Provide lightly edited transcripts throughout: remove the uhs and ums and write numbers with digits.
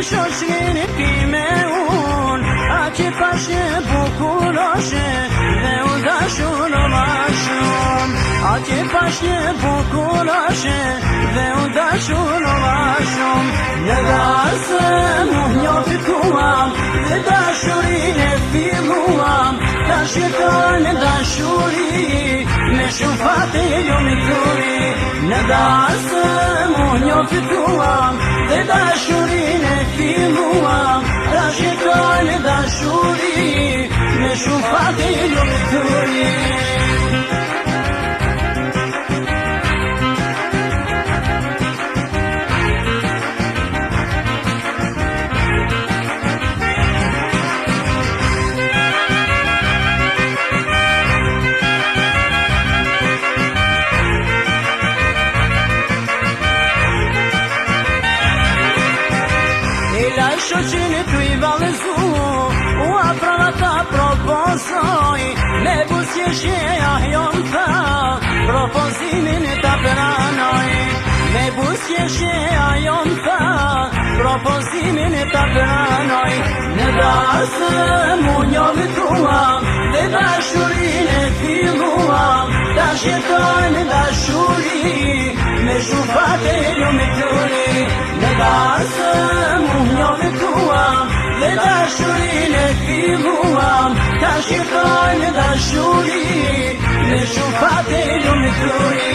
shoqin e pi me unë, a që pashe bukuroshe dhe u dashur ma shumë. A që pashe bukuroshe dhe u dashur ma shumë. Në dasë mu njofituam dhe dashurin e filluam, ta shikon e dashuri me shumë fate lumituri. Në dasë mu njofituam dhe dashurin e filluam, ta shikon e dashuri me shumë fate lumituri. La shoqin e tu I valezu, u aprava ta proposoj, me busjeshe ahjon ta, propozimin e ta pranoj. Me busjeshe ahjon ta, propozimin e ta pranoj. Në dasë mu njofituam dhe dashurin e filluam, ta shjeton e dashuri me shumë fate lumituri. Në dasë mu njofituam dhe dashurin e filluam, ta shjeton e dashuri me shumë fate lumituri.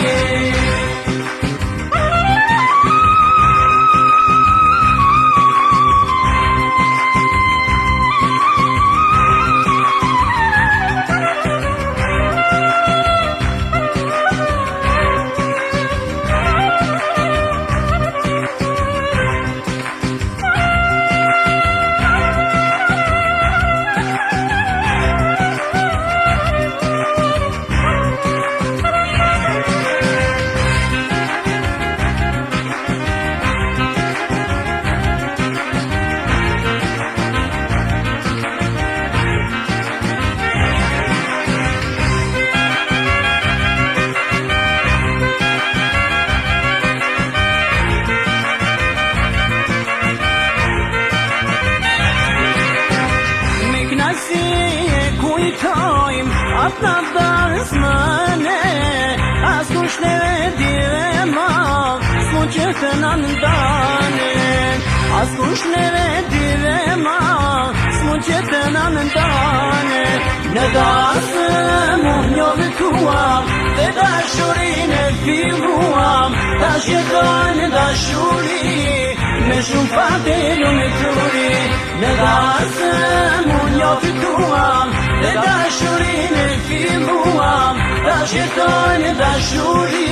Si e kujtojmë atë në darës mëne, as kush neve dire ma, s'mu që të në ndane. As kush neve dire ma, s'mu që të në ndane. Në dasë mu njofituam dhe dashurin e filluam, ta shjeton e dashuri me shumë fate lumituri. Në dasë mu njofituam dhe dashurin e filluam, ta shjeton e dashuri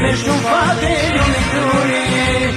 me shumë fate lumituri.